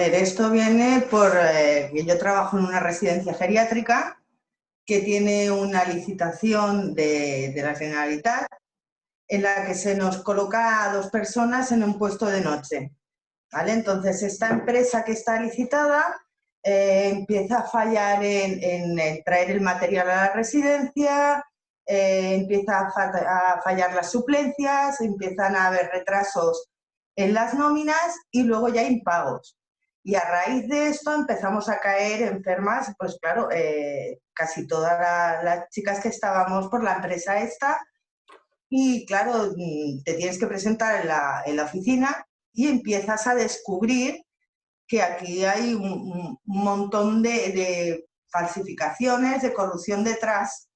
Esto viene por que yo trabajo en una residencia geriátrica que tiene una licitación de la Generalitat en la que se nos coloca a 2 personas en un puesto de noche, ¿vale? Entonces, esta empresa que está licitada empieza a fallar en traer el material a la residencia, empieza a fallar las suplencias, empiezan a haber retrasos en las nóminas y luego ya impagos. Y a raíz de esto empezamos a caer enfermas, pues claro, casi todas las chicas que estábamos por la empresa esta. Y claro, te tienes que presentar en la oficina y empiezas a descubrir que aquí hay un montón de falsificaciones, de corrupción detrás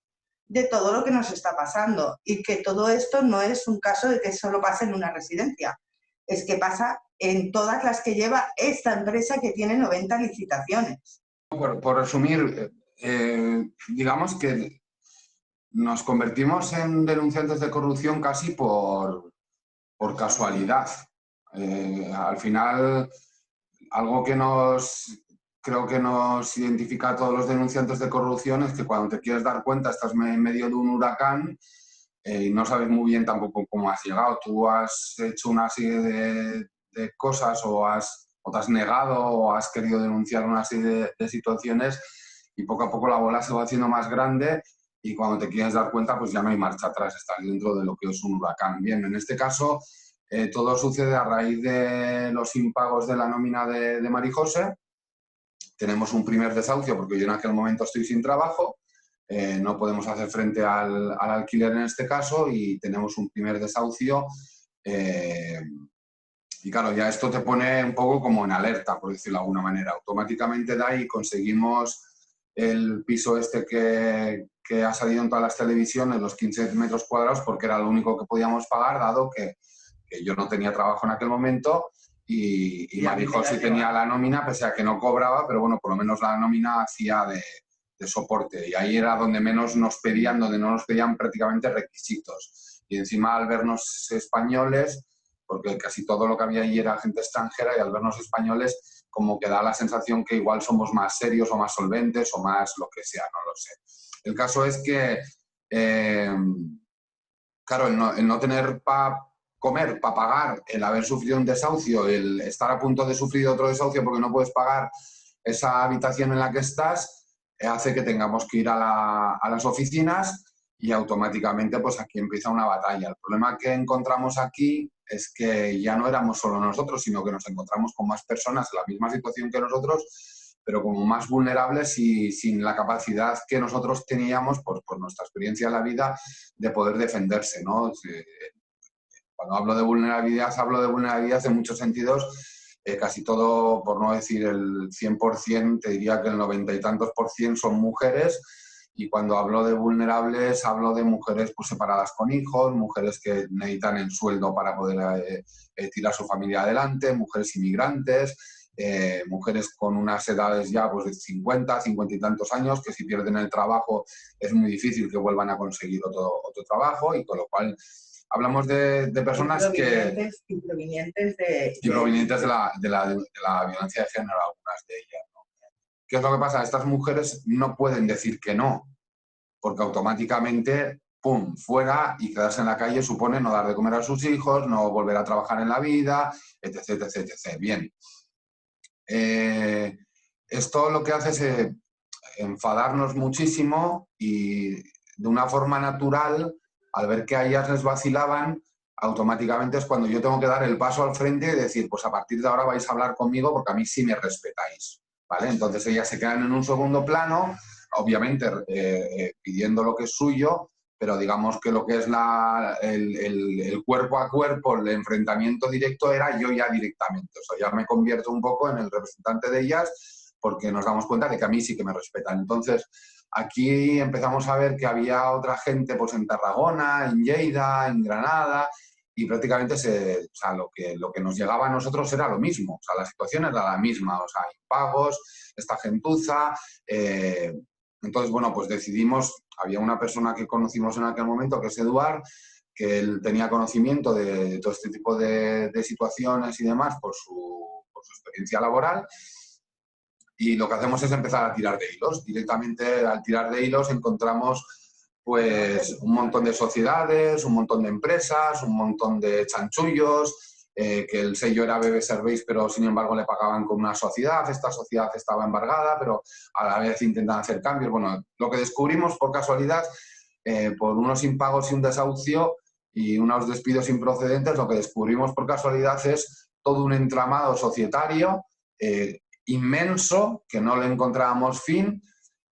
de todo lo que nos está pasando. Y que todo esto no es un caso de que solo pase en una residencia, es que pasa en todas las que lleva esta empresa que tiene 90 licitaciones. Por resumir, digamos que nos convertimos en denunciantes de corrupción casi por casualidad. Al final, algo que creo que nos identifica a todos los denunciantes de corrupción es que cuando te quieres dar cuenta estás en medio de un huracán y no sabes muy bien tampoco cómo has llegado. Tú has hecho una serie de cosas o te has negado o has querido denunciar una serie de situaciones y poco a poco la bola se va haciendo más grande y cuando te quieres dar cuenta pues ya no hay marcha atrás, estás dentro de lo que es un huracán. Bien, en este caso todo sucede a raíz de los impagos de la nómina de Marijose. Tenemos un primer desahucio porque yo en aquel momento estoy sin trabajo, no podemos hacer frente al alquiler en este caso y tenemos un primer desahucio y claro, ya esto te pone un poco como en alerta, por decirlo de alguna manera. Automáticamente de ahí conseguimos el piso este que ha salido en todas las televisiones, los 15 metros cuadrados, porque era lo único que podíamos pagar, dado que yo no tenía trabajo en aquel momento y Marijose sí tenía la nómina, pese a que no cobraba, pero bueno, por lo menos la nómina hacía de soporte. Y ahí era donde menos nos pedían, donde no nos pedían prácticamente requisitos. Y encima al vernos españoles, porque casi todo lo que había allí era gente extranjera, y al vernos españoles como que da la sensación que igual somos más serios o más solventes o más lo que sea, no lo sé. El caso es que, claro, el no tener para comer, para pagar, el haber sufrido un desahucio, el estar a punto de sufrir otro desahucio porque no puedes pagar esa habitación en la que estás, hace que tengamos que ir a las oficinas y automáticamente pues aquí empieza una batalla. El problema que encontramos aquí es que ya no éramos solo nosotros, sino que nos encontramos con más personas en la misma situación que nosotros, pero como más vulnerables y sin la capacidad que nosotros teníamos por nuestra experiencia en la vida de poder defenderse, ¿no? Cuando hablo de vulnerabilidad en muchos sentidos, casi todo, por no decir el 100%, te diría que el 90 y tantos % son mujeres. Y cuando hablo de vulnerables, hablo de mujeres pues, separadas con hijos, mujeres que necesitan el sueldo para poder tirar su familia adelante, mujeres inmigrantes, mujeres con unas edades ya pues, de 50, 50 y tantos años, que si pierden el trabajo es muy difícil que vuelvan a conseguir otro trabajo, y con lo cual hablamos de personas provenientes de la violencia de género, algunas de ellas, ¿no? ¿Qué es lo que pasa? Estas mujeres no pueden decir que no, porque automáticamente, ¡pum!, fuera, y quedarse en la calle supone no dar de comer a sus hijos, no volver a trabajar en la vida, etc, etc, etc. Bien. Esto lo que hace es enfadarnos muchísimo y de una forma natural, al ver que a ellas les vacilaban, automáticamente es cuando yo tengo que dar el paso al frente y decir, pues a partir de ahora vais a hablar conmigo porque a mí sí me respetáis, ¿vale? Entonces ellas se quedan en un segundo plano, obviamente pidiendo lo que es suyo, pero digamos que lo que es el cuerpo a cuerpo, el enfrentamiento directo era yo ya directamente. O sea, ya me convierto un poco en el representante de ellas porque nos damos cuenta de que a mí sí que me respetan. Entonces, aquí empezamos a ver que había otra gente pues, en Tarragona, en Lleida, en Granada, y prácticamente lo que nos llegaba a nosotros era lo mismo. O sea, la situación era la misma. O sea, impagos, esta gentuza. Entonces, bueno, pues decidimos, había una persona que conocimos en aquel momento, que es Eduard, que él tenía conocimiento de todo este tipo de situaciones y demás por su experiencia laboral. Y lo que hacemos es empezar a tirar de hilos. Directamente al tirar de hilos encontramos pues un montón de sociedades, un montón de empresas, un montón de chanchullos, que el sello era BB Service, pero sin embargo le pagaban con una sociedad. Esta sociedad estaba embargada, pero a la vez intentan hacer cambios. Bueno, lo que descubrimos por casualidad, por unos impagos y un desahucio y unos despidos improcedentes, lo que descubrimos por casualidad es todo un entramado societario inmenso, que no le encontrábamos fin,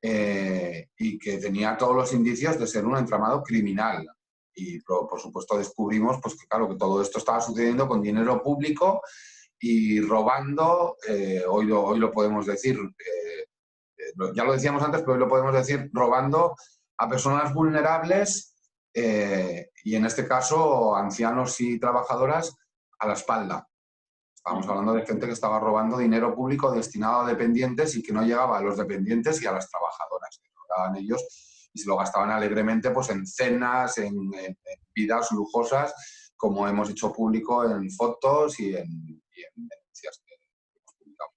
y que tenía todos los indicios de ser un entramado criminal. Y por supuesto descubrimos pues, que, claro, que todo esto estaba sucediendo con dinero público y robando, hoy lo podemos decir, ya lo decíamos antes, pero hoy lo podemos decir, robando a personas vulnerables y en este caso ancianos y trabajadoras a la espalda. Estábamos hablando de gente que estaba robando dinero público destinado a dependientes y que no llegaba a los dependientes y a las trabajadoras, que lo daban ellos y se lo gastaban alegremente pues, en cenas, en vidas lujosas, como hemos hecho público en fotos y en denuncias que hemos publicado.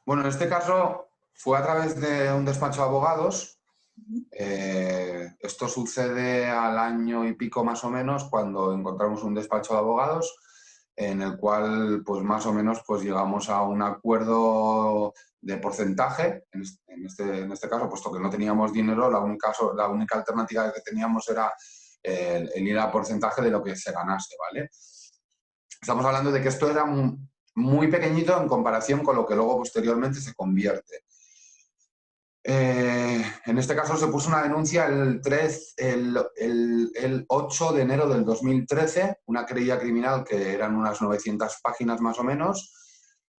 Bueno, en este caso fue a través de un despacho de abogados. Esto sucede al año y pico más o menos cuando encontramos un despacho de abogados en el cual pues más o menos pues llegamos a un acuerdo de porcentaje. En este caso, puesto que no teníamos dinero, la única alternativa que teníamos era el ir a porcentaje de lo que se ganase, ¿vale? Estamos hablando de que esto era muy pequeñito en comparación con lo que luego posteriormente se convierte. En este caso se puso una denuncia el 8 de enero del 2013, una querella criminal que eran unas 900 páginas más o menos,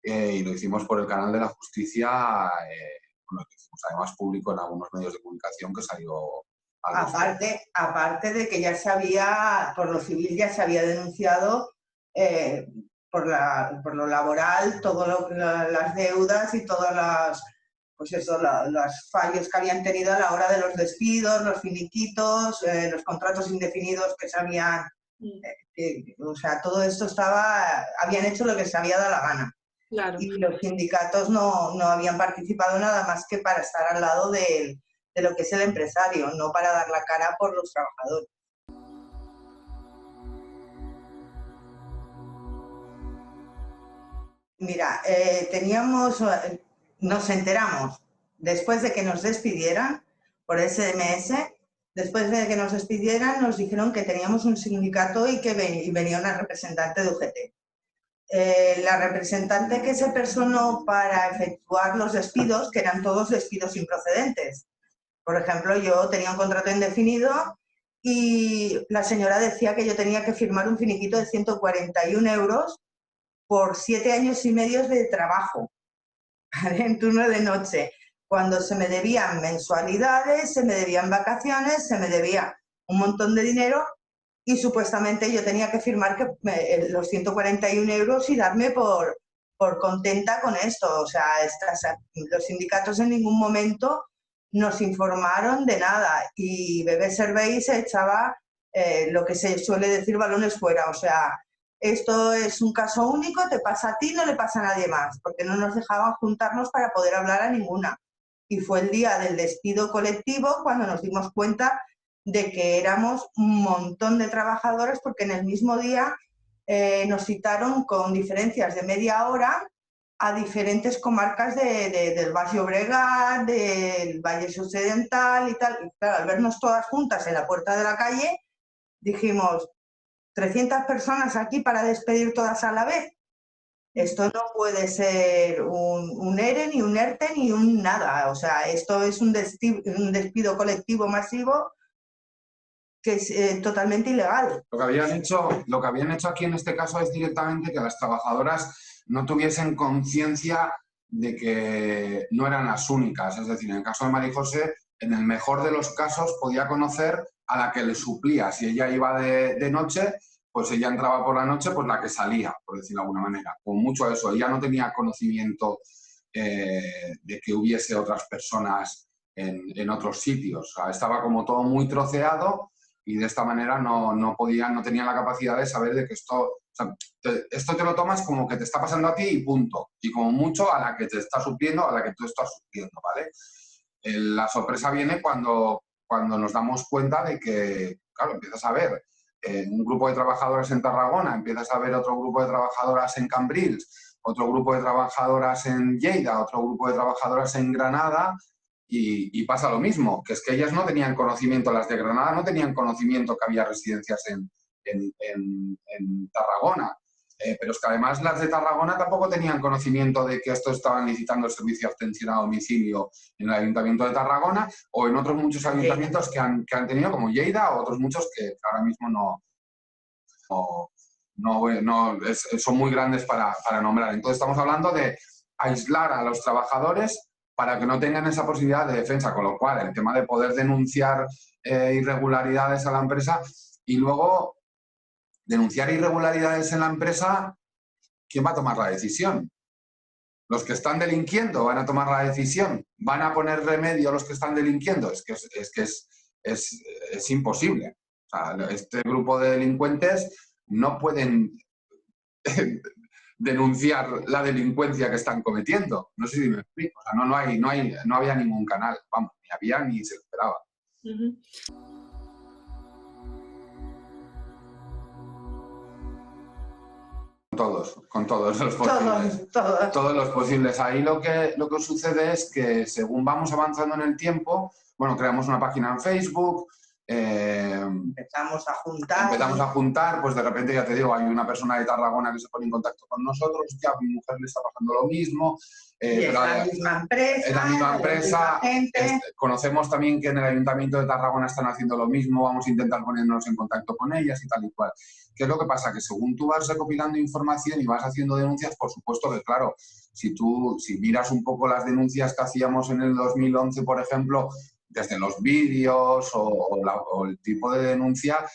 y lo hicimos por el canal de la justicia, bueno, que hicimos además público en algunos medios de comunicación que salió algo. Aparte de que ya se había, por lo civil ya se había denunciado por lo laboral, todas las deudas y todas las... pues eso, los fallos que habían tenido a la hora de los despidos, los finiquitos, los contratos indefinidos que se habían... o sea, todo esto habían hecho lo que se había dado la gana. Claro. Y los sindicatos no habían participado nada más que para estar al lado de lo que es el empresario, no para dar la cara por los trabajadores. Mira, nos enteramos después de que nos despidieran por SMS, después de que nos despidieran nos dijeron que teníamos un sindicato y que venía una representante de UGT. La representante que se personó para efectuar los despidos, que eran todos despidos improcedentes. Por ejemplo, yo tenía un contrato indefinido y la señora decía que yo tenía que firmar un finiquito de 141 euros por 7 años y medio de trabajo, ¿vale? En turno de noche, cuando se me debían mensualidades, se me debían vacaciones, se me debía un montón de dinero y supuestamente yo tenía que firmar los 141 euros y darme por contenta con esto. O sea, los sindicatos en ningún momento nos informaron de nada y BB Service echaba lo que se suele decir balones fuera. O sea, esto es un caso único, te pasa a ti, no le pasa a nadie más, porque no nos dejaban juntarnos para poder hablar a ninguna. Y fue el día del despido colectivo cuando nos dimos cuenta de que éramos un montón de trabajadores, porque en el mismo día nos citaron con diferencias de media hora a diferentes comarcas del Baix Llobregat, del Valle Occidental y tal. Y claro, al vernos todas juntas en la puerta de la calle, dijimos, 300 personas aquí para despedir todas a la vez. Esto no puede ser un ERE, ni un ERTE, ni un nada. O sea, esto es un despido colectivo masivo que es totalmente ilegal. Lo que habían hecho aquí en este caso es directamente que las trabajadoras no tuviesen conciencia de que no eran las únicas. Es decir, en el caso de María José, en el mejor de los casos podía conocer a la que le suplía. Si ella iba de noche, pues ella entraba por la noche, pues la que salía, por decirlo de alguna manera. Con mucho eso, ella no tenía conocimiento de que hubiese otras personas en otros sitios. O sea, estaba como todo muy troceado y de esta manera no tenían la capacidad de saber de que esto, esto te lo tomas como que te está pasando a ti y punto, y como mucho a la que te está sufriendo, a la que tú estás sufriendo, ¿vale? La sorpresa viene cuando nos damos cuenta de que, claro, empiezas a ver un grupo de trabajadoras en Tarragona, empiezas a ver otro grupo de trabajadoras en Cambrils, otro grupo de trabajadoras en Lleida, otro grupo de trabajadoras en Granada, y pasa lo mismo, que es que ellas no tenían conocimiento, las de Granada no tenían conocimiento que había residencias en Tarragona. Pero es que además las de Tarragona tampoco tenían conocimiento de que esto estaban licitando el servicio de atención a domicilio en el Ayuntamiento de Tarragona o en otros muchos ayuntamientos que han tenido, como Lleida, o otros muchos que ahora mismo son muy grandes para nombrar. Entonces estamos hablando de aislar a los trabajadores para que no tengan esa posibilidad de defensa, con lo cual el tema de poder denunciar irregularidades a la empresa y luego denunciar irregularidades en la empresa, ¿quién va a tomar la decisión? ¿Los que están delinquiendo van a tomar la decisión? ¿Van a poner remedio a los que están delinquiendo? Es que es imposible. O sea, este grupo de delincuentes no pueden denunciar la delincuencia que están cometiendo. No sé si me explico. O sea, no había ningún canal. Vamos, ni había ni se esperaba. Uh-huh. Con todos los posibles. Todos los posibles. Ahí lo que sucede es que según vamos avanzando en el tiempo, bueno, creamos una página en Facebook, empezamos a juntar, pues de repente, ya te digo, hay una persona de Tarragona que se pone en contacto con nosotros, ya a mi mujer le está pasando lo mismo. Es la misma empresa, conocemos también que en el Ayuntamiento de Tarragona están haciendo lo mismo, vamos a intentar ponernos en contacto con ellas y tal y cual. ¿Qué es lo que pasa? Que según tú vas recopilando información y vas haciendo denuncias, por supuesto que, claro, si miras un poco las denuncias que hacíamos en el 2011, por ejemplo, desde los vídeos o el tipo de denuncia,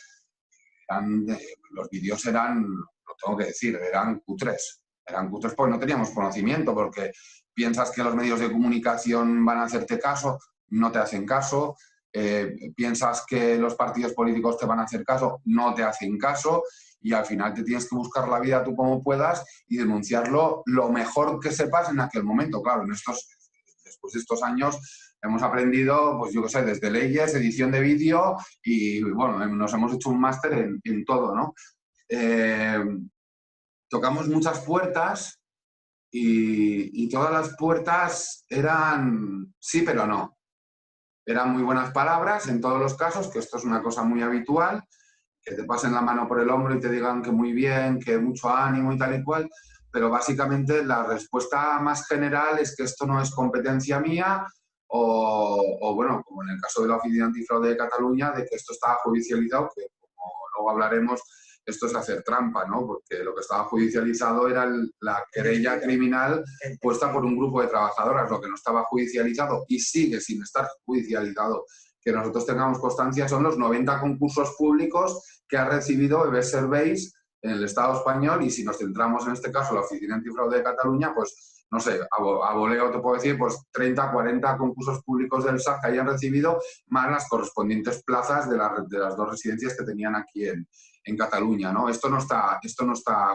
los vídeos eran, lo tengo que decir, eran cutres. Eran cutres porque no teníamos conocimiento, porque piensas que los medios de comunicación van a hacerte caso, no te hacen caso. Piensas que los partidos políticos te van a hacer caso, no te hacen caso, y al final te tienes que buscar la vida tú como puedas y denunciarlo lo mejor que sepas en aquel momento. Claro, después de estos años hemos aprendido, pues yo qué sé, desde leyes, edición de vídeo y, bueno, nos hemos hecho un máster en todo, ¿no? Tocamos muchas puertas y todas las puertas eran sí, pero no. Eran muy buenas palabras en todos los casos, que esto es una cosa muy habitual, que te pasen la mano por el hombro y te digan que muy bien, que mucho ánimo y tal y cual, pero básicamente la respuesta más general es que esto no es competencia mía o bueno, como en el caso de la Oficina Antifraude de Cataluña, de que esto estaba judicializado, que como luego hablaremos, esto es hacer trampa, ¿no? Porque lo que estaba judicializado era la querella criminal puesta por un grupo de trabajadoras. Lo que no estaba judicializado y sigue sin estar judicializado, que nosotros tengamos constancia, son los 90 concursos públicos que ha recibido EB Serveis en el Estado español, y si nos centramos en este caso la Oficina Antifraude de Cataluña, pues no sé, a voleo te puedo decir, pues 30, 40 concursos públicos del SAC que hayan recibido, más las correspondientes plazas de las dos residencias que tenían aquí en Cataluña, ¿no? Esto no está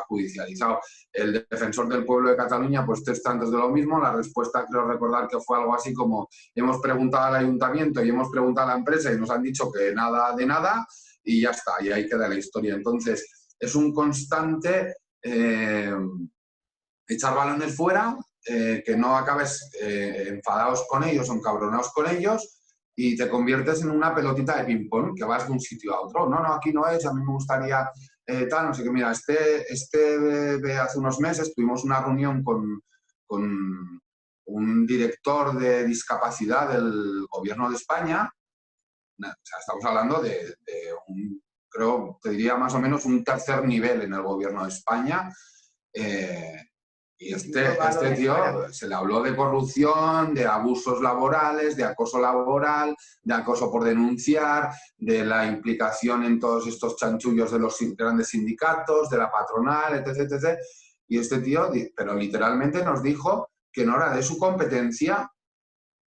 judicializado. El defensor del pueblo de Cataluña, pues tres tantos de lo mismo. La respuesta, creo recordar que fue algo así como: hemos preguntado al ayuntamiento y hemos preguntado a la empresa y nos han dicho que nada de nada, y ya está, y ahí queda la historia. Entonces, es un constante echar balones fuera, que no acabes enfadados con ellos o encabronados con ellos, y te conviertes en una pelotita de ping-pong que vas de un sitio a otro. No, aquí no es, a mí me gustaría tal, no sé qué. Mira, hace unos meses tuvimos una reunión con un director de discapacidad del Gobierno de España. O sea, estamos hablando de creo, te diría más o menos un tercer nivel en el Gobierno de España. Y este tío se le habló de corrupción, de abusos laborales, de acoso laboral, de acoso por denunciar, de la implicación en todos estos chanchullos de los grandes sindicatos, de la patronal, etc, etc. Y este tío, pero literalmente nos dijo que no era de su competencia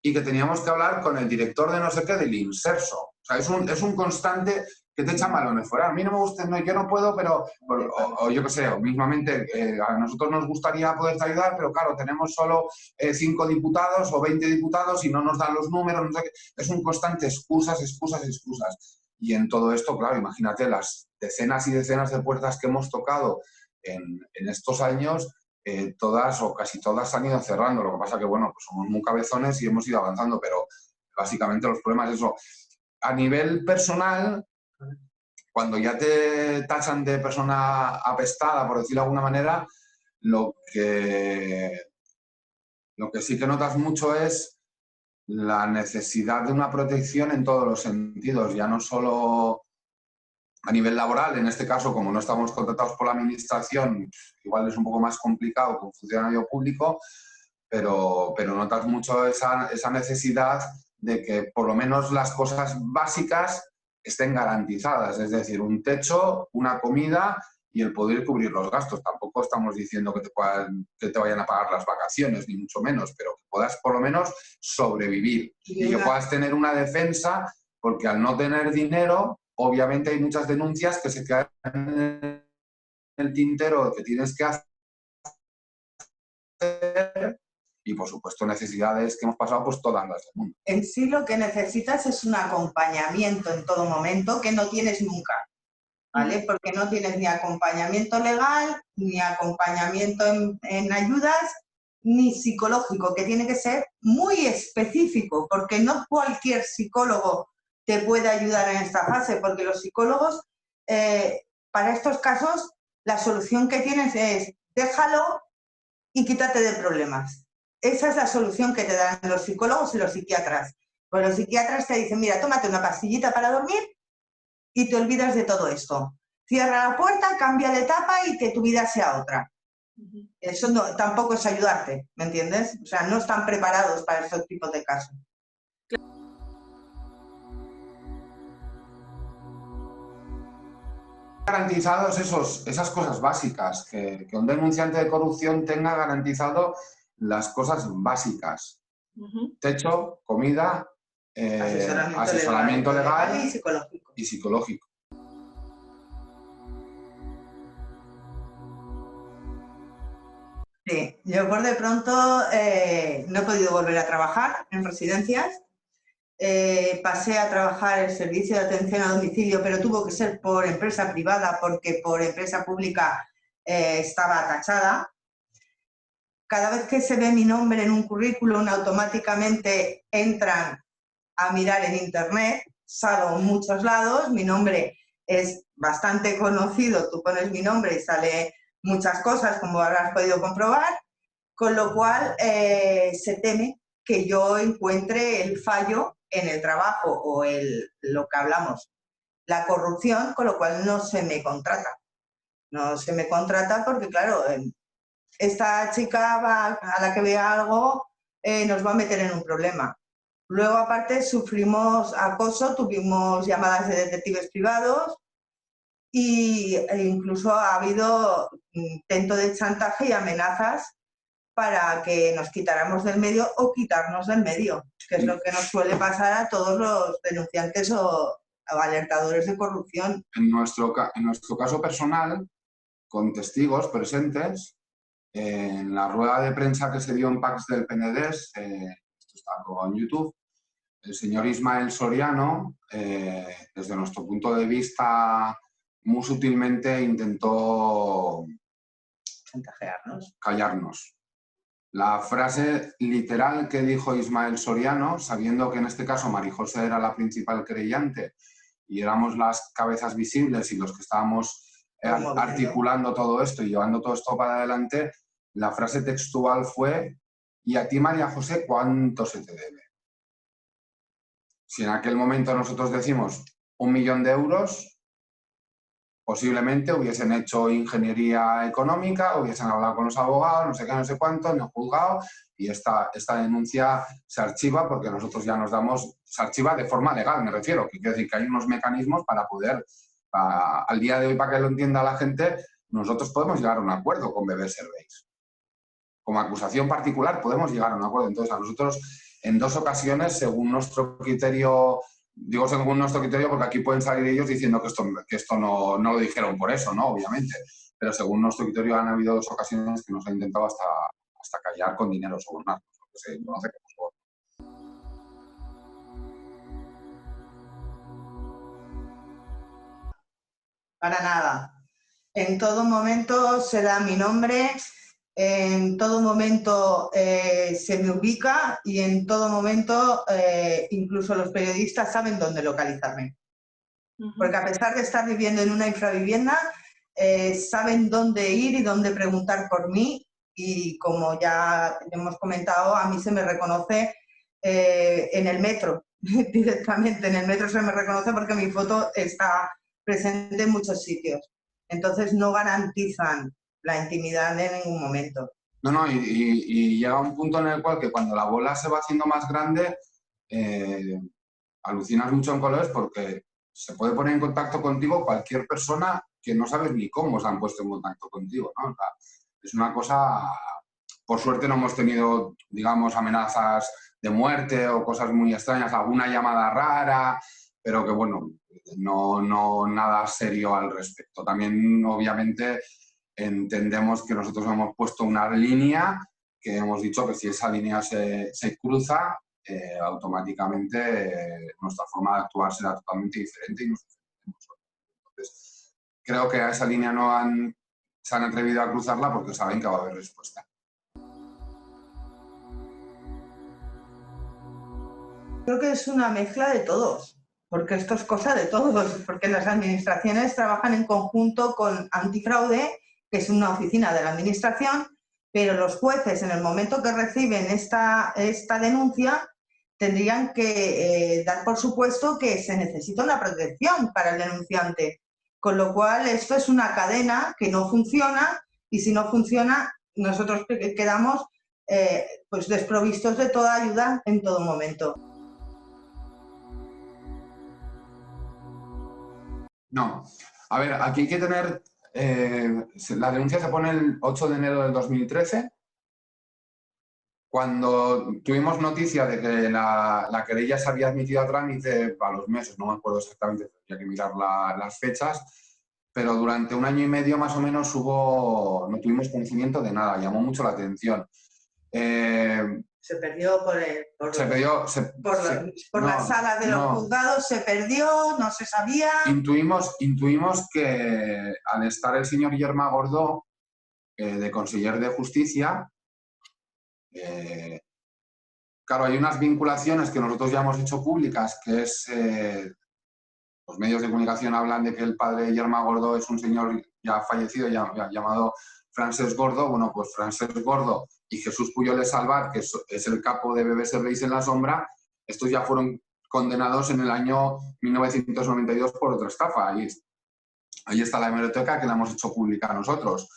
y que teníamos que hablar con el director de no sé qué del Inserso. O sea, es un constante que te echan balones fuera. A mí no me gusta, no, yo no puedo, pero, o yo qué sé, o mismamente, a nosotros nos gustaría poder ayudar, pero claro, tenemos solo 5 diputados o 20 diputados y no nos dan los números, no sé qué. Es un constante excusas, excusas, excusas. Y en todo esto, claro, imagínate las decenas y decenas de puertas que hemos tocado en estos años, todas o casi todas han ido cerrando. Lo que pasa que, bueno, pues somos muy cabezones y hemos ido avanzando, pero básicamente los problemas es eso. A nivel personal, cuando ya te tachan de persona apestada, por decirlo de alguna manera, lo que sí que notas mucho es la necesidad de una protección en todos los sentidos, ya no solo a nivel laboral, en este caso, como no estamos contratados por la administración, igual es un poco más complicado con funcionario público, pero notas mucho esa necesidad de que por lo menos las cosas básicas estén garantizadas, es decir, un techo, una comida y el poder cubrir los gastos. Tampoco estamos diciendo que te vayan a pagar las vacaciones, ni mucho menos, pero que puedas por lo menos sobrevivir y que puedas tener una defensa, porque al no tener dinero, obviamente hay muchas denuncias que se quedan en el tintero que tienes que hacer y, por supuesto, necesidades que hemos pasado pues todas las del mundo. En sí lo que necesitas es un acompañamiento en todo momento que no tienes nunca, ¿vale? Porque no tienes ni acompañamiento legal, ni acompañamiento en ayudas, ni psicológico, que tiene que ser muy específico, porque no cualquier psicólogo te puede ayudar en esta fase, porque los psicólogos, para estos casos, la solución que tienes es déjalo y quítate de problemas. Esa es la solución que te dan los psicólogos y los psiquiatras. Pues los psiquiatras te dicen, mira, tómate una pastillita para dormir y te olvidas de todo esto. Cierra la puerta, cambia de etapa y que tu vida sea otra. Eso no, tampoco es ayudarte, ¿me entiendes? O sea, no están preparados para estos tipos de casos. Garantizados esas cosas básicas, que un denunciante de corrupción tenga garantizado las cosas básicas. Techo, comida, asesoramiento legal y psicológico. Sí, yo por de pronto no he podido volver a trabajar en residencias. Pasé a trabajar el servicio de atención a domicilio, pero tuvo que ser por empresa privada porque por empresa pública estaba tachada. Cada vez que se ve mi nombre en un currículum, automáticamente entran a mirar en internet, salgo en muchos lados, mi nombre es bastante conocido, tú pones mi nombre y sale muchas cosas, como habrás podido comprobar, con lo cual se teme que yo encuentre el fallo en el trabajo o lo que hablamos, la corrupción, con lo cual no se me contrata. No se me contrata porque, claro, esta chica a la que vea algo nos va a meter en un problema. Luego, aparte, sufrimos acoso, tuvimos llamadas de detectives privados e incluso ha habido intento de chantaje y amenazas para que nos quitáramos del medio o quitarnos del medio, que es lo que nos suele pasar a todos los denunciantes o alertadores de corrupción. En nuestro caso personal, con testigos presentes, en la rueda de prensa que se dio en PACS del Penedès, esto está en YouTube, el señor Ismael Soriano, desde nuestro punto de vista, muy sutilmente intentó callarnos. La frase literal que dijo Ismael Soriano, sabiendo que en este caso Marijose era la principal creyente y éramos las cabezas visibles y los que estábamos articulando todo esto y llevando todo esto para adelante, la frase textual fue: ¿y a ti, María José, cuánto se te debe? Si en aquel momento nosotros decimos 1 millón de euros, posiblemente hubiesen hecho ingeniería económica, hubiesen hablado con los abogados, no sé qué, no sé cuánto, en el juzgado, y esta denuncia se archiva porque nosotros ya nos damos, se archiva de forma legal, me refiero, que quiere decir que hay unos mecanismos para poder, al día de hoy, para que lo entienda la gente, nosotros podemos llegar a un acuerdo con BB Serveis. Como acusación particular podemos llegar a un acuerdo. Entonces, a nosotros, en 2 ocasiones, según nuestro criterio digo según nuestro criterio porque aquí pueden salir ellos diciendo que esto no lo dijeron por eso, ¿no? Obviamente. Pero según nuestro criterio han habido 2 ocasiones que nos han intentado hasta callar con dinero, sobornar, lo que se conoce como soborno. Para nada. En todo momento se da mi nombre, en todo momento se me ubica y en todo momento incluso los periodistas saben dónde localizarme. Porque a pesar de estar viviendo en una infravivienda, saben dónde ir y dónde preguntar por mí y como ya hemos comentado, a mí se me reconoce en el metro, directamente. En el metro se me reconoce porque mi foto está presente en muchos sitios. Entonces no garantizan la intimidad en ningún momento. No, y llega un punto en el cual que cuando la bola se va haciendo más grande, alucinas mucho en colores porque se puede poner en contacto contigo cualquier persona que no sabes ni cómo se han puesto en contacto contigo, ¿no? O sea, es una cosa... Por suerte no hemos tenido, digamos, amenazas de muerte o cosas muy extrañas, alguna llamada rara, pero que, bueno, no nada serio al respecto. También, obviamente, entendemos que nosotros hemos puesto una línea que hemos dicho que si esa línea se cruza, automáticamente nuestra forma de actuar será totalmente diferente y nos defendemos. Entonces, creo que a esa línea se han atrevido a cruzarla porque saben que va a haber respuesta. Creo que es una mezcla de todos, porque esto es cosa de todos, porque las administraciones trabajan en conjunto con Antifraude, que es una oficina de la administración, pero los jueces en el momento que reciben esta denuncia tendrían que dar por supuesto que se necesita una protección para el denunciante, con lo cual esto es una cadena que no funciona y si no funciona nosotros quedamos pues desprovistos de toda ayuda en todo momento. No. A ver, aquí hay que tener... la denuncia se pone el 8 de enero del 2013. Cuando tuvimos noticia de que la querella se había admitido a trámite a los meses, no me acuerdo exactamente, tendría que mirar las fechas, pero durante 1 año y medio más o menos no tuvimos conocimiento de nada, llamó mucho la atención. Se perdió por la sala de los juzgados, se perdió, no se sabía. Intuimos que al estar el señor Yerma Gordó, de conseller de Justicia, claro, hay unas vinculaciones que nosotros ya hemos hecho públicas, que es, los medios de comunicación hablan de que el padre de Yerma Gordó es un señor ya fallecido, llamado Francesc Gordó. Bueno, pues Francesc Gordó y Jesús Puyol de Salvat, que es el capo de Bebés Serveis en la Sombra, estos ya fueron condenados en el año 1992 por otra estafa. Ahí está la hemeroteca que la hemos hecho pública nosotros.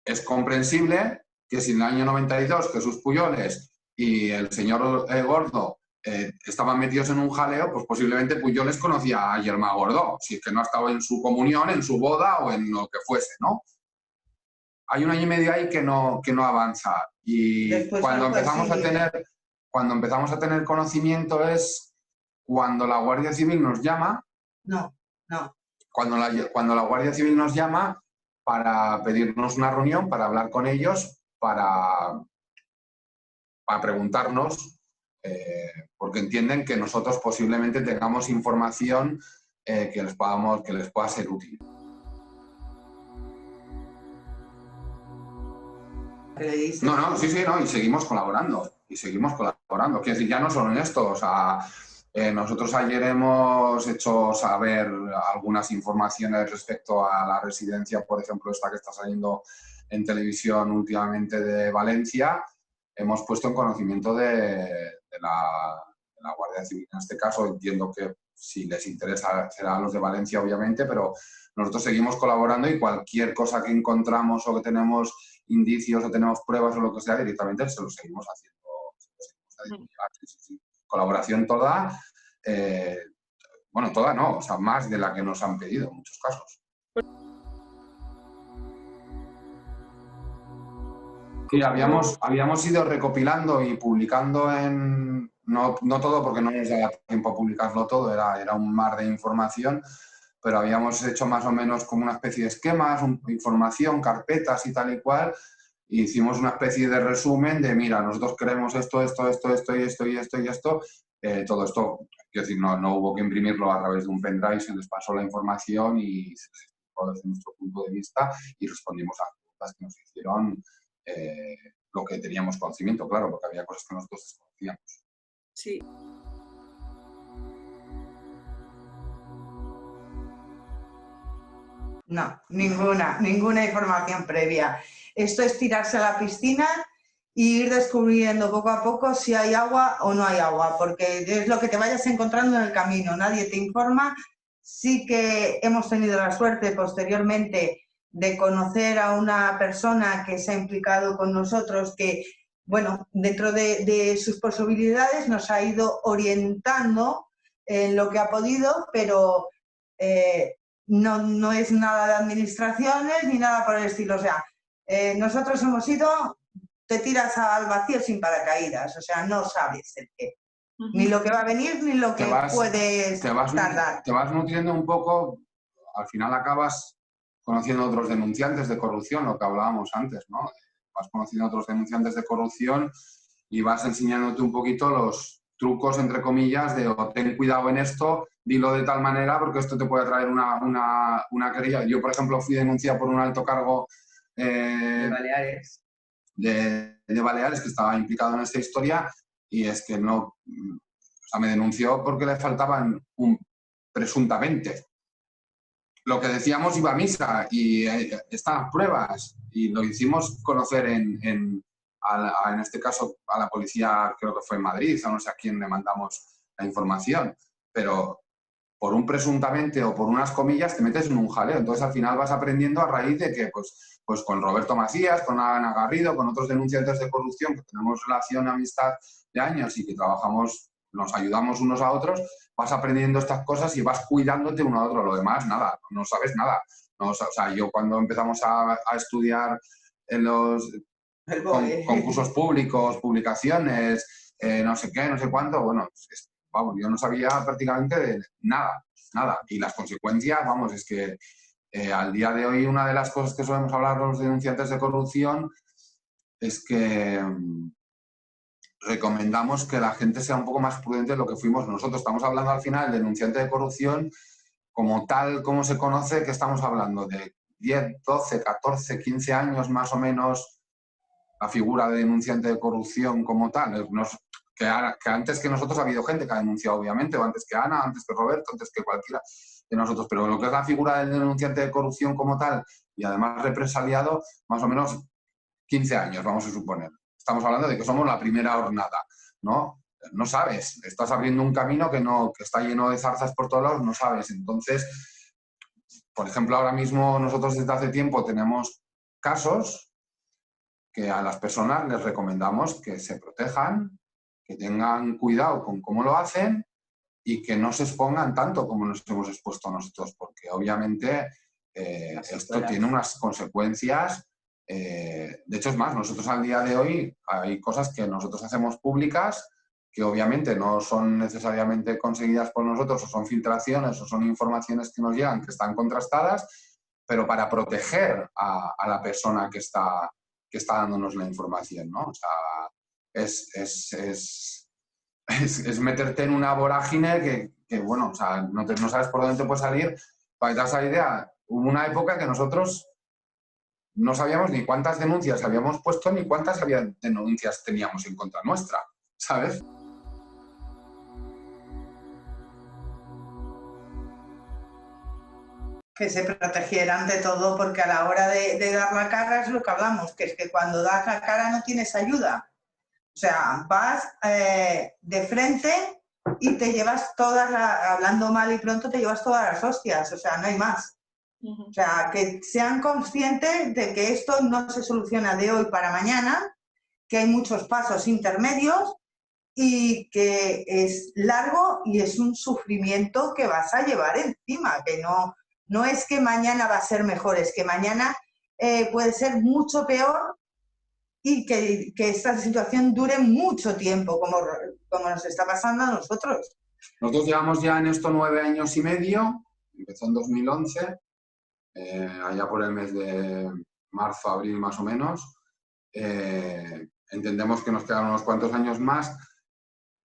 Es comprensible que si en el año 92 Jesús Puyoles y el señor Gordó estaban metidos en un jaleo, pues posiblemente Puyoles conocía a Yerma Gordó, si es que no ha estado en su comunión, en su boda o en lo que fuese, ¿no? Hay 1 año y medio ahí que no avanza. Y cuando empezamos a tener conocimiento es cuando la Guardia Civil nos llama. No. Cuando la Guardia Civil nos llama para pedirnos una reunión, para hablar con ellos, para preguntarnos, porque entienden que nosotros posiblemente tengamos información que les pueda ser útil. No, sí, y seguimos colaborando. Quiero decir, ya no solo en esto, o sea, nosotros ayer hemos hecho saber algunas informaciones respecto a la residencia, por ejemplo, esta que está saliendo en televisión últimamente de Valencia. Hemos puesto en conocimiento de la Guardia Civil. En este caso entiendo que si les interesa será a los de Valencia, obviamente, pero nosotros seguimos colaborando y cualquier cosa que encontramos o que tenemos indicios o tenemos pruebas o lo que sea, directamente se lo seguimos haciendo. Sí. Colaboración toda, bueno, toda no, o sea, más de la que nos han pedido en muchos casos. Sí, habíamos ido recopilando y publicando en no, no todo porque no nos daba tiempo a publicarlo todo, era un mar de información, pero habíamos hecho más o menos como una especie de esquemas, información, carpetas y tal y cual, y hicimos una especie de resumen de, mira, nosotros queremos esto, esto, esto, esto y esto y esto y esto. Todo esto, quiero decir, no hubo que imprimirlo a través de un pendrive, se les pasó la información y se les explicó desde nuestro punto de vista y respondimos a las preguntas que nos hicieron, lo que teníamos conocimiento, claro, porque había cosas que nosotros desconocíamos. Sí. No, ninguna información previa. Esto es tirarse a la piscina e ir descubriendo poco a poco si hay agua o no hay agua, porque es lo que te vayas encontrando en el camino, nadie te informa. Sí que hemos tenido la suerte posteriormente de conocer a una persona que se ha implicado con nosotros, que, bueno, dentro de sus posibilidades nos ha ido orientando en lo que ha podido, pero no es nada de administraciones ni nada por el estilo. O sea, nosotros hemos ido, te tiras al vacío sin paracaídas, o sea, no sabes el qué. Ni lo que va a venir, ni lo que puedes tardar. Te vas nutriendo un poco, al final acabas conociendo a otros denunciantes de corrupción, lo que hablábamos antes, ¿no? Vas conociendo a otros denunciantes de corrupción y vas enseñándote un poquito los trucos, entre comillas, de oh, ten cuidado en esto, dilo de tal manera porque esto te puede traer una querella. Yo, por ejemplo, fui denunciado por un alto cargo De Baleares. De Baleares que estaba implicado en esta historia y es que no, o sea, me denunció porque le faltaban presuntamente. Lo que decíamos iba a misa y están las pruebas y lo hicimos conocer en este caso a la policía, creo que fue en Madrid, o no sé a quién le mandamos la información, pero por un presuntamente o por unas comillas te metes en un jaleo. Entonces al final vas aprendiendo a raíz de que pues con Roberto Macías, con Ana Garrido, con otros denunciantes de corrupción que tenemos relación, amistad de años y que trabajamos, nos ayudamos unos a otros, vas aprendiendo estas cosas y vas cuidándote uno a otro. Lo demás, nada, no sabes nada. No, o sea, yo cuando empezamos a estudiar en los concursos públicos, publicaciones, no sé qué, no sé cuánto, bueno, vamos, yo no sabía prácticamente de nada. Y las consecuencias, vamos, es que al día de hoy una de las cosas que solemos hablar los denunciantes de corrupción es que recomendamos que la gente sea un poco más prudente de lo que fuimos nosotros. Estamos hablando al final del denunciante de corrupción como tal, como se conoce, que estamos hablando de 10, 12, 14, 15 años más o menos la figura de denunciante de corrupción como tal. Que antes que nosotros ha habido gente que ha denunciado, obviamente, o antes que Ana, antes que Roberto, antes que cualquiera de nosotros, pero lo que es la figura del denunciante de corrupción como tal y además represaliado, más o menos 15 años, vamos a suponer. Estamos hablando de que somos la primera hornada, ¿no? No sabes, estás abriendo un camino que está lleno de zarzas por todos lados, no sabes. Entonces, por ejemplo, ahora mismo nosotros desde hace tiempo tenemos casos que a las personas les recomendamos que se protejan, que tengan cuidado con cómo lo hacen y que no se expongan tanto como nos hemos expuesto nosotros, porque obviamente esto tiene unas consecuencias. De hecho, es más, nosotros al día de hoy hay cosas que nosotros hacemos públicas que obviamente no son necesariamente conseguidas por nosotros, o son filtraciones, o son informaciones que nos llegan, que están contrastadas, pero para proteger a la persona que está dándonos la información, ¿no? O sea, es meterte en una vorágine que bueno, o sea, no sabes por dónde te puede salir. Para que te das la idea, hubo una época que nosotros no sabíamos ni cuántas denuncias habíamos puesto ni cuántas denuncias teníamos en contra nuestra, ¿sabes? Que se protegiera ante todo, porque a la hora de dar la cara es lo que hablamos, que es que cuando das la cara no tienes ayuda. O sea, vas de frente y te llevas todas, hablando mal y pronto, te llevas todas las hostias, o sea, no hay más. O sea, que sean conscientes de que esto no se soluciona de hoy para mañana, que hay muchos pasos intermedios y que es largo y es un sufrimiento que vas a llevar encima, que no es que mañana va a ser mejor, es que mañana puede ser mucho peor y que esta situación dure mucho tiempo, como nos está pasando a nosotros. Nosotros llevamos ya en esto 9 años y medio, empezó en 2011, allá por el mes de marzo, abril más o menos. Entendemos que nos quedan unos cuantos años más.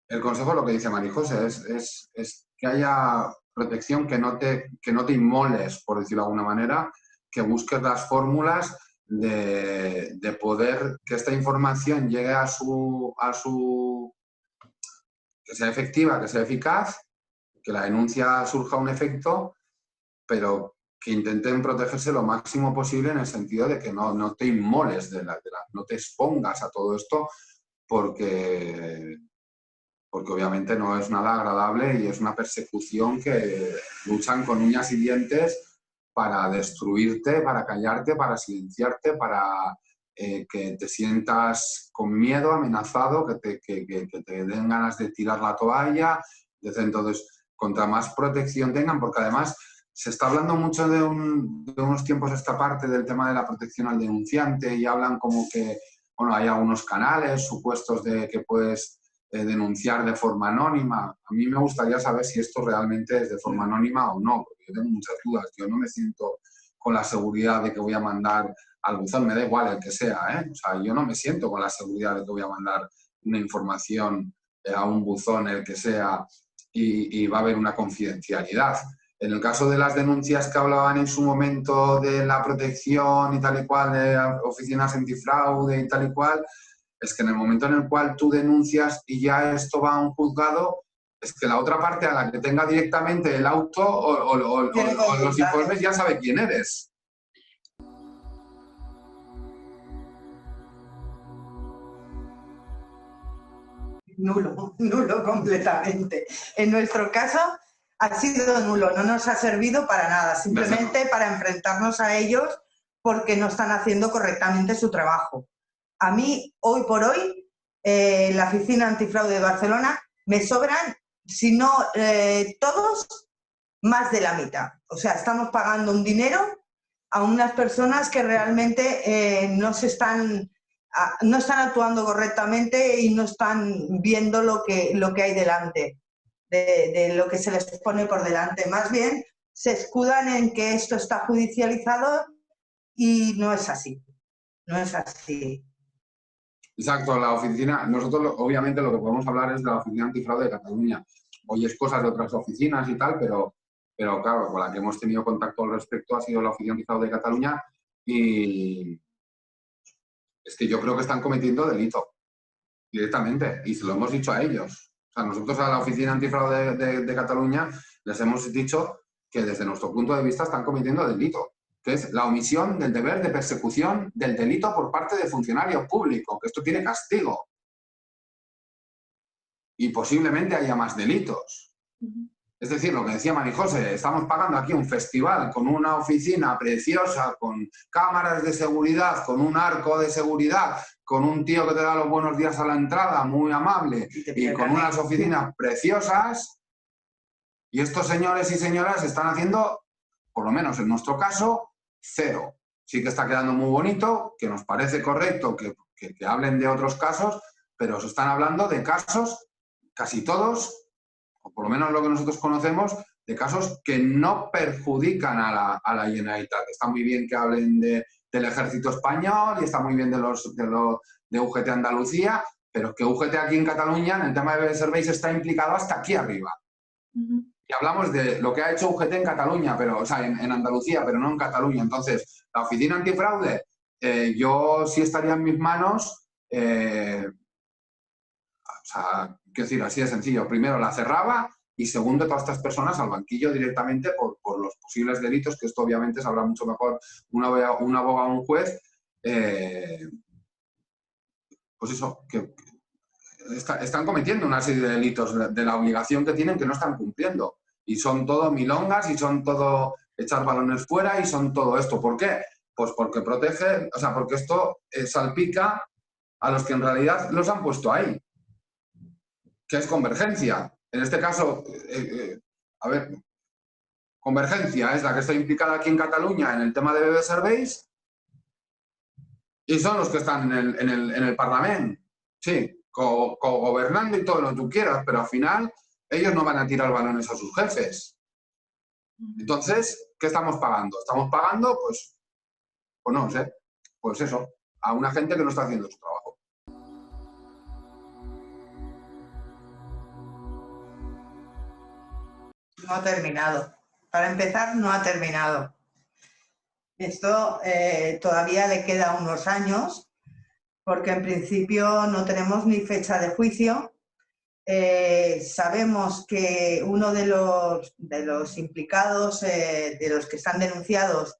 El consejo, lo que dice María José, es que haya protección, que no te inmoles, por decirlo de alguna manera, que busques las fórmulas de poder que esta información llegue a su que sea efectiva, que sea eficaz, que la denuncia surja un efecto, pero que intenten protegerse lo máximo posible en el sentido de que no te inmoles, no te expongas a todo esto, porque obviamente no es nada agradable y es una persecución que luchan con uñas y dientes para destruirte, para callarte, para silenciarte, para que te sientas con miedo, amenazado, que te den ganas de tirar la toalla. Entonces, contra más protección tengan, porque además se está hablando mucho de unos tiempos esta parte del tema de la protección al denunciante y hablan como que, bueno, hay algunos canales supuestos de que puedes denunciar de forma anónima. A mí me gustaría saber si esto realmente es de forma anónima o no, porque yo tengo muchas dudas. Yo no me siento con la seguridad de que voy a mandar al buzón, me da igual el que sea, ¿eh? O sea, yo no me siento con la seguridad de que voy a mandar una información a un buzón, el que sea, y va a haber una confidencialidad. En el caso de las denuncias que hablaban en su momento de la protección y tal y cual, de oficinas antifraude y tal y cual, es que en el momento en el cual tú denuncias y ya esto va a un juzgado, es que la otra parte a la que tenga directamente el auto o los informes ya sabe quién eres. Nulo completamente. En nuestro caso ha sido nulo, no nos ha servido para nada, simplemente para enfrentarnos a ellos porque no están haciendo correctamente su trabajo. A mí, hoy por hoy, la Oficina Antifraude de Barcelona, me sobran, si no todos, más de la mitad. O sea, estamos pagando un dinero a unas personas que realmente no están actuando correctamente y no están viendo lo que hay delante, de lo que se les pone por delante. Más bien, se escudan en que esto está judicializado y no es así. No es así. Exacto, la oficina, nosotros obviamente lo que podemos hablar es de la Oficina Antifraude de Cataluña. Oyes cosas de otras oficinas y tal, pero claro, con la que hemos tenido contacto al respecto ha sido la Oficina Antifraude de Cataluña y es que yo creo que están cometiendo delito directamente y se lo hemos dicho a ellos. O sea, nosotros a la Oficina Antifraude de Cataluña les hemos dicho que desde nuestro punto de vista están cometiendo delito, que es la omisión del deber de persecución del delito por parte de funcionario público, que esto tiene castigo. Y posiblemente haya más delitos. Es decir, lo que decía María José, estamos pagando aquí un festival con una oficina preciosa, con cámaras de seguridad, con un arco de seguridad, con un tío que te da los buenos días a la entrada, muy amable, y con unas oficinas preciosas. Y estos señores y señoras están haciendo, por lo menos en nuestro caso, cero. Sí que está quedando muy bonito, que nos parece correcto que hablen de otros casos, pero se están hablando de casos, casi todos, o por lo menos lo que nosotros conocemos, de casos que no perjudican a la Generalitat. Está muy bien que hablen del Ejército Español y está muy bien de UGT Andalucía, pero que UGT aquí en Cataluña, en el tema de Serveis, está implicado hasta aquí arriba. Y hablamos de lo que ha hecho UGT en Cataluña, pero, o sea, en Andalucía, pero no en Cataluña. Entonces, la Oficina Antifraude, yo sí estaría en mis manos, o sea, quiero decir, así de sencillo. Primero la cerraba y segundo, todas estas personas al banquillo directamente por los posibles delitos, que esto obviamente sabrá mucho mejor un abogado o un juez. Pues eso, que están cometiendo una serie de delitos de la obligación que tienen que no están cumpliendo. Y son todo milongas y son todo echar balones fuera y son todo esto. ¿Por qué? Pues porque protege, o sea, porque esto salpica a los que en realidad los han puesto ahí, que es Convergencia. En este caso, a ver, Convergencia es la que está implicada aquí en Cataluña en el tema de BB Serveis Y son los que están en el Parlamento, sí, gobernando y todo lo que tú quieras, pero al final ellos no van a tirar balones a sus jefes. Entonces, ¿qué estamos pagando? Estamos pagando, pues no sé, pues eso, a una gente que no está haciendo su trabajo. No ha terminado. Para empezar, no ha terminado. Esto todavía le queda unos años, porque en principio no tenemos ni fecha de juicio. Sabemos que uno de los implicados, de los que están denunciados,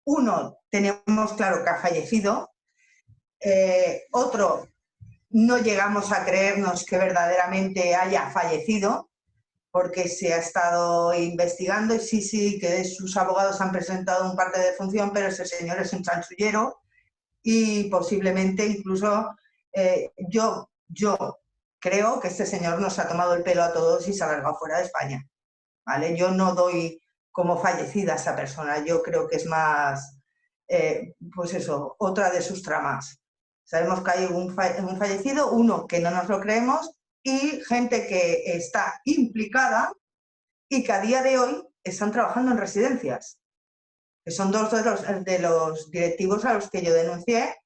uno tenemos claro que ha fallecido, otro no llegamos a creernos que verdaderamente haya fallecido, porque se ha estado investigando y sí, que sus abogados han presentado un parte de defunción, pero ese señor es un chanchullero y posiblemente incluso yo creo que este señor nos ha tomado el pelo a todos y se ha largado fuera de España, ¿vale? Yo no doy como fallecida a esa persona, yo creo que es más, pues eso, otra de sus tramas. Sabemos que hay un fallecido, uno que no nos lo creemos, y gente que está implicada y que a día de hoy están trabajando en residencias, que son dos de los directivos a los que yo denuncié,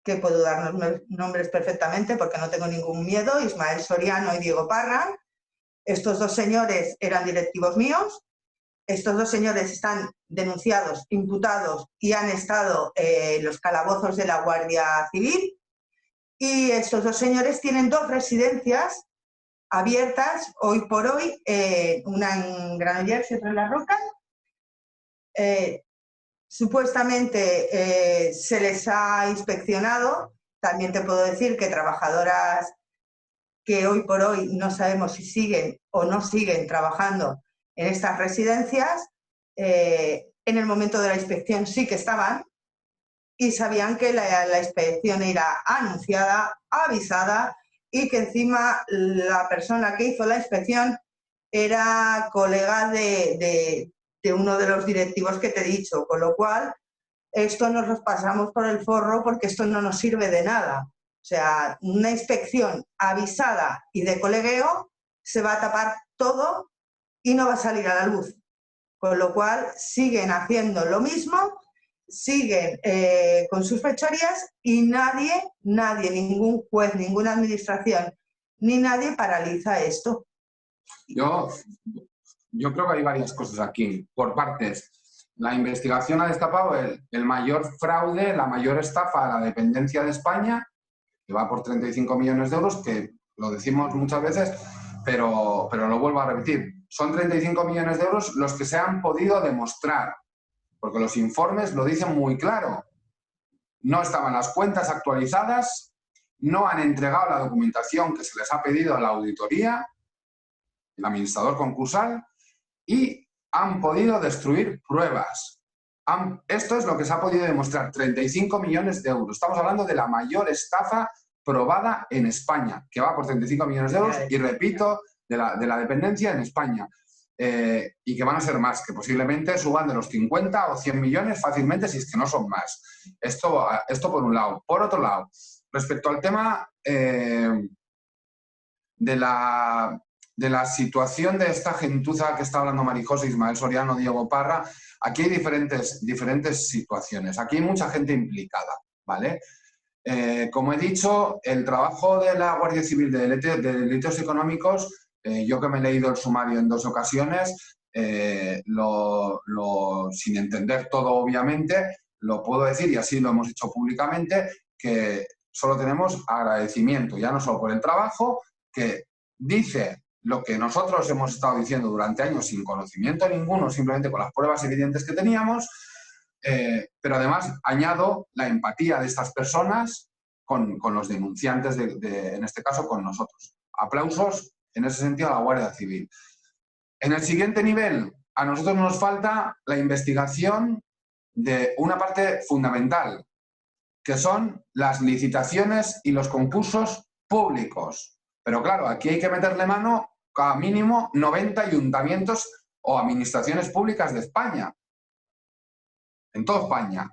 que puedo dar nombres perfectamente porque no tengo ningún miedo: Ismael Soriano y Diego Parra. Estos dos señores eran directivos míos. Estos dos señores están denunciados, imputados y han estado en los calabozos de la Guardia Civil. Y estos dos señores tienen dos residencias abiertas hoy por hoy, una en Granollers y otra en Las Rocas. Supuestamente se les ha inspeccionado. También te puedo decir que trabajadoras que hoy por hoy no sabemos si siguen o no siguen trabajando en estas residencias, en el momento de la inspección sí que estaban y sabían que la inspección era anunciada, avisada, y que encima la persona que hizo la inspección era colega de uno de los directivos que te he dicho, con lo cual esto nos lo pasamos por el forro porque esto no nos sirve de nada. O sea, una inspección avisada y de colegueo se va a tapar todo y no va a salir a la luz. Con lo cual siguen haciendo lo mismo, siguen con sus fechorías y nadie, ningún juez, ninguna administración, ni nadie paraliza esto. Yo creo que hay varias cosas aquí, por partes. La investigación ha destapado el mayor fraude, la mayor estafa a la dependencia de España, que va por 35 millones de euros, que lo decimos muchas veces, pero lo vuelvo a repetir. Son 35 millones de euros los que se han podido demostrar, porque los informes lo dicen muy claro. No estaban las cuentas actualizadas, no han entregado la documentación que se les ha pedido a la auditoría, el administrador concursal, y han podido destruir pruebas. Esto es lo que se ha podido demostrar, 35 millones de euros. Estamos hablando de la mayor estafa probada en España, que va por 35 millones de euros, y repito, de la dependencia en España. Y que van a ser más, que posiblemente suban de los 50 o 100 millones fácilmente, si es que no son más. Esto por un lado. Por otro lado, respecto al tema de la situación de esta gentuza que está hablando Marijosa, Ismael Soriano, Diego Parra, aquí hay diferentes situaciones. Aquí hay mucha gente implicada, ¿vale? Como he dicho, el trabajo de la Guardia Civil de delitos económicos, yo que me he leído el sumario en 2 ocasiones, sin entender todo obviamente, lo puedo decir, y así lo hemos hecho públicamente, que solo tenemos agradecimiento, ya no solo por el trabajo, que dice lo que nosotros hemos estado diciendo durante años sin conocimiento ninguno, simplemente con las pruebas evidentes que teníamos, pero además añado la empatía de estas personas con los denunciantes, en este caso con nosotros. Aplausos en ese sentido a la Guardia Civil. En el siguiente nivel, a nosotros nos falta la investigación de una parte fundamental, que son las licitaciones y los concursos públicos. Pero claro, aquí hay que meterle mano a mínimo 90 ayuntamientos o administraciones públicas de España. En toda España.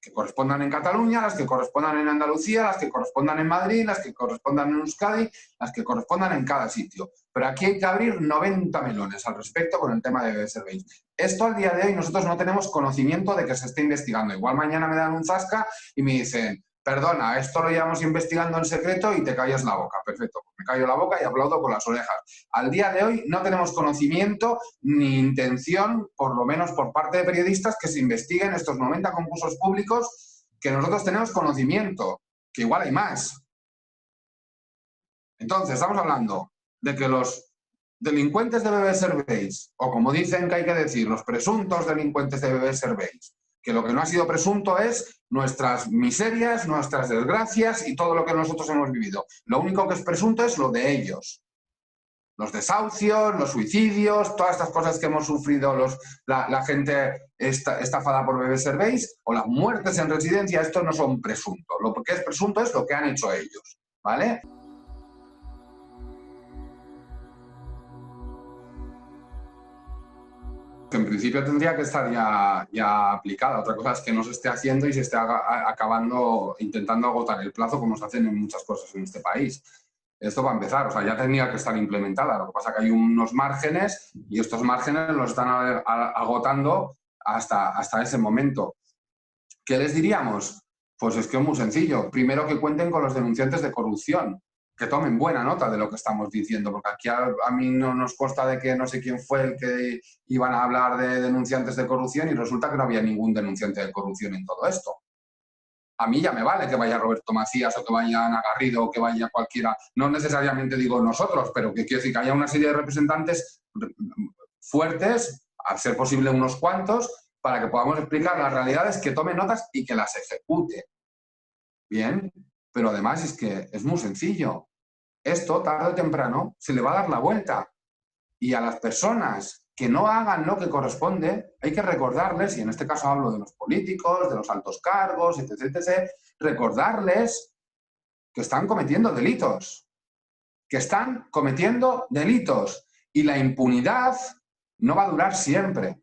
que correspondan en Cataluña, las que correspondan en Andalucía, las que correspondan en Madrid, las que correspondan en Euskadi, las que correspondan en cada sitio. Pero aquí hay que abrir 90 melones al respecto con el tema de bebés surveys. Esto al día de hoy nosotros no tenemos conocimiento de que se esté investigando. Igual mañana me dan un zasca y me dicen, perdona, esto lo llevamos investigando en secreto y te callas la boca. Perfecto, me callo la boca y aplaudo con las orejas. Al día de hoy no tenemos conocimiento ni intención, por lo menos por parte de periodistas, que se investiguen estos 90 concursos públicos que nosotros tenemos conocimiento, que igual hay más. Entonces, estamos hablando de que los delincuentes de bebés surveys, o como dicen que hay que decir, los presuntos delincuentes de bebés surveys, que lo que no ha sido presunto es nuestras miserias, nuestras desgracias y todo lo que nosotros hemos vivido. Lo único que es presunto es lo de ellos. Los desahucios, los suicidios, todas estas cosas que hemos sufrido la gente estafada por bebés surveys, o las muertes en residencia, estos no son presuntos. Lo que es presunto es lo que han hecho ellos, ¿vale? Que en principio tendría que estar ya aplicada. Otra cosa es que no se esté haciendo y se esté acabando, intentando agotar el plazo, como se hacen en muchas cosas en este país. Esto va a empezar, o sea, ya tendría que estar implementada. Lo que pasa es que hay unos márgenes y estos márgenes los están agotando hasta ese momento. ¿Qué les diríamos? Pues es que es muy sencillo. Primero, que cuenten con los denunciantes de corrupción, que tomen buena nota de lo que estamos diciendo, porque aquí a mí no nos consta de que no sé quién fue el que iban a hablar de denunciantes de corrupción y resulta que no había ningún denunciante de corrupción en todo esto. A mí ya me vale que vaya Roberto Macías o que vaya Ana Garrido o que vaya cualquiera, no necesariamente digo nosotros, pero que quiero decir que haya una serie de representantes fuertes, a ser posible unos cuantos, para que podamos explicar las realidades, que tome notas y que las ejecute. Bien, pero además es que es muy sencillo. Esto, tarde o temprano, se le va a dar la vuelta. Y a las personas que no hagan lo que corresponde, hay que recordarles, y en este caso hablo de los políticos, de los altos cargos, etc., etc., recordarles que están cometiendo delitos. Que están cometiendo delitos. Y la impunidad no va a durar siempre.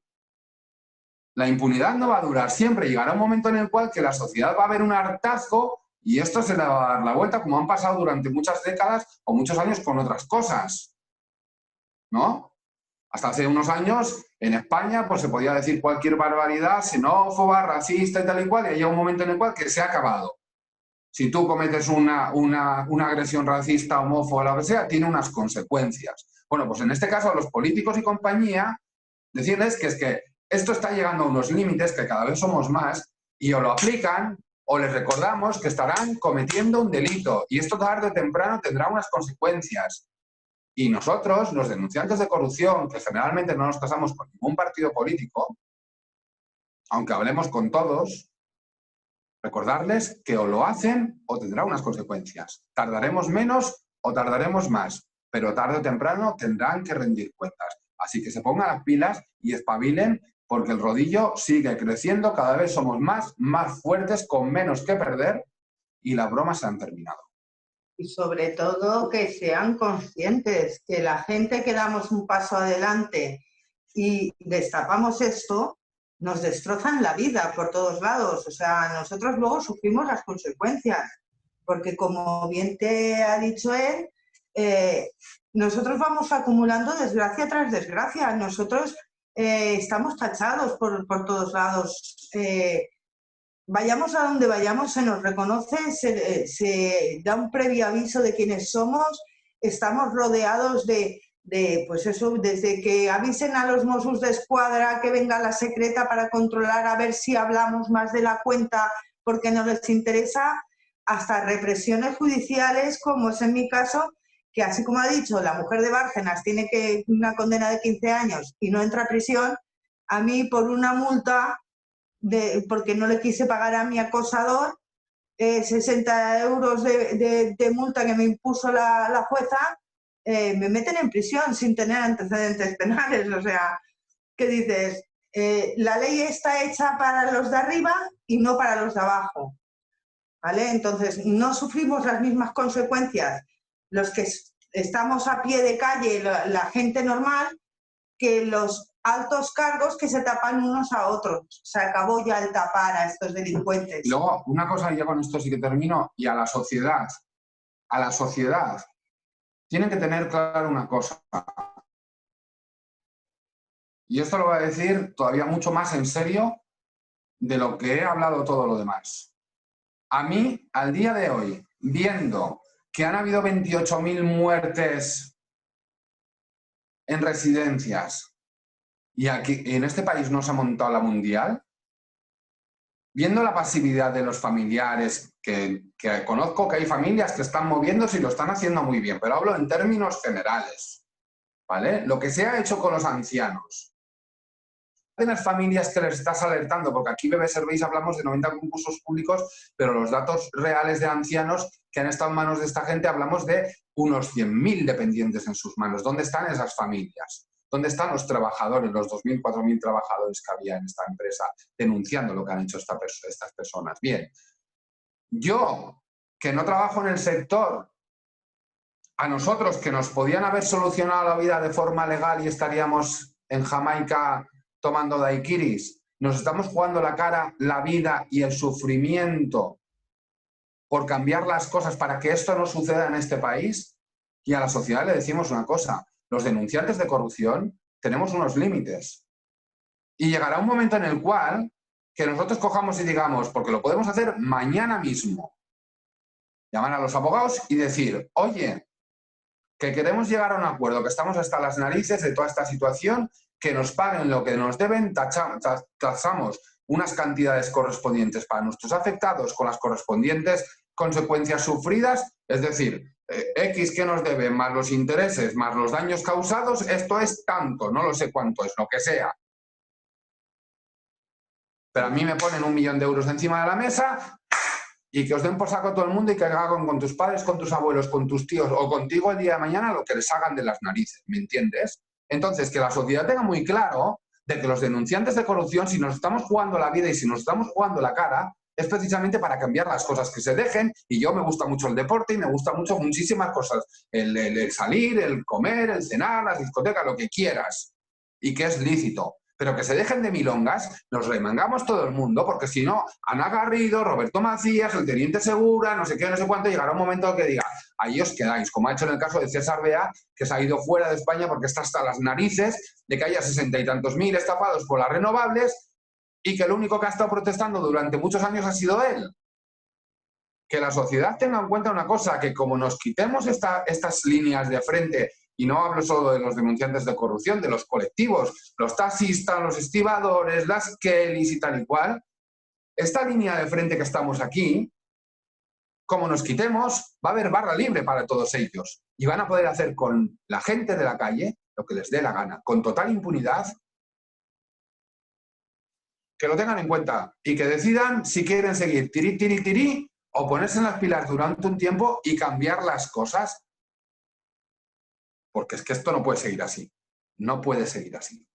La impunidad no va a durar siempre. Llegará un momento en el cual que la sociedad va a ver un hartazgo y esto se le va a dar la vuelta, como han pasado durante muchas décadas o muchos años con otras cosas, ¿no? Hasta hace unos años, en España, pues se podía decir cualquier barbaridad, xenófoba, racista y tal y cual, y hay un momento en el cual que se ha acabado. Si tú cometes una agresión racista, homófoba, lo que sea, tiene unas consecuencias. Bueno, pues en este caso, a los políticos y compañía, decirles que es que esto está llegando a unos límites, que cada vez somos más, y o lo aplican o les recordamos que estarán cometiendo un delito, y esto tarde o temprano tendrá unas consecuencias. Y nosotros, los denunciantes de corrupción, que generalmente no nos casamos con ningún partido político, aunque hablemos con todos, recordarles que o lo hacen o tendrá unas consecuencias. Tardaremos menos o tardaremos más, pero tarde o temprano tendrán que rendir cuentas. Así que se pongan las pilas y espabilen, porque el rodillo sigue creciendo, cada vez somos más fuertes, con menos que perder, y las bromas se han terminado. Y sobre todo que sean conscientes, que la gente que damos un paso adelante y destapamos esto, nos destrozan la vida por todos lados. O sea, nosotros luego sufrimos las consecuencias, porque como bien te ha dicho él, nosotros vamos acumulando desgracia tras desgracia. Nosotros estamos tachados por todos lados. Vayamos a donde vayamos, se nos reconoce, se da un previo aviso de quiénes somos, estamos rodeados de pues eso, desde que avisen a los Mossos d'Esquadra que venga la secreta para controlar a ver si hablamos más de la cuenta porque no les interesa, hasta represiones judiciales, como es en mi caso, que así como ha dicho, la mujer de Bárcenas tiene una condena de 15 años y no entra a prisión, a mí por una multa, porque no le quise pagar a mi acosador, 60 euros de multa que me impuso la jueza, me meten en prisión sin tener antecedentes penales. O sea, ¿qué dices? La ley está hecha para los de arriba y no para los de abajo, ¿vale? Entonces, no sufrimos las mismas consecuencias los que estamos a pie de calle, la gente normal, que los altos cargos que se tapan unos a otros. Se acabó ya el tapar a estos delincuentes. Y luego, una cosa, ya con esto sí que termino, y a la sociedad, tienen que tener claro una cosa. Y esto lo voy a decir todavía mucho más en serio de lo que he hablado todo lo demás. A mí, al día de hoy, viendo que han habido 28.000 muertes en residencias y aquí en este país no se ha montado la mundial, viendo la pasividad de los familiares, que conozco que hay familias que están moviéndose y lo están haciendo muy bien, pero hablo en términos generales, ¿vale? Lo que se ha hecho con los ancianos. Tienes familias que les estás alertando, porque aquí Bebé Serveis hablamos de 90 concursos públicos, pero los datos reales de ancianos que han estado en manos de esta gente hablamos de unos 100.000 dependientes en sus manos. ¿Dónde están esas familias? ¿Dónde están los trabajadores, los 2.000, 4.000 trabajadores que había en esta empresa denunciando lo que han hecho estas personas? Bien, yo, que no trabajo en el sector, a nosotros que nos podían haber solucionado la vida de forma legal y estaríamos en Jamaica tomando daiquiris, nos estamos jugando la cara, la vida y el sufrimiento por cambiar las cosas para que esto no suceda en este país. Y a la sociedad le decimos una cosa: los denunciantes de corrupción tenemos unos límites. Y llegará un momento en el cual que nosotros cojamos y digamos, porque lo podemos hacer mañana mismo, llamar a los abogados y decir, oye, que queremos llegar a un acuerdo, que estamos hasta las narices de toda esta situación, que nos paguen lo que nos deben, tachamos unas cantidades correspondientes para nuestros afectados con las correspondientes consecuencias sufridas, es decir, X que nos deben más los intereses, más los daños causados, esto es tanto, no lo sé cuánto es, lo que sea. Pero a mí me ponen 1 millón de euros encima de la mesa y que os den por saco todo el mundo y que hagan con tus padres, con tus abuelos, con tus tíos o contigo el día de mañana lo que les hagan de las narices, ¿me entiendes? Entonces, que la sociedad tenga muy claro de que los denunciantes de corrupción, si nos estamos jugando la vida y si nos estamos jugando la cara, es precisamente para cambiar las cosas, que se dejen. Y yo me gusta mucho el deporte y me gusta mucho muchísimas cosas. El salir, el comer, el cenar, las discotecas, lo que quieras. Y que es lícito. Pero que se dejen de milongas, nos remangamos todo el mundo, porque si no, Ana Garrido, Roberto Macías, el Teniente Segura, no sé qué, no sé cuánto, llegará un momento que diga, ahí os quedáis, como ha hecho en el caso de César Bea, que se ha ido fuera de España porque está hasta las narices de que haya 60 y tantos mil estafados por las renovables y que el único que ha estado protestando durante muchos años ha sido él. Que la sociedad tenga en cuenta una cosa, que como nos quitemos estas líneas de frente, y no hablo solo de los denunciantes de corrupción, de los colectivos, los taxistas, los estibadores, las Kellys y tal y cual, esta línea de frente que estamos aquí, como nos quitemos, va a haber barra libre para todos ellos y van a poder hacer con la gente de la calle lo que les dé la gana, con total impunidad. Que lo tengan en cuenta y que decidan si quieren seguir tirí o ponerse en las pilas durante un tiempo y cambiar las cosas. Porque es que esto no puede seguir así. No puede seguir así.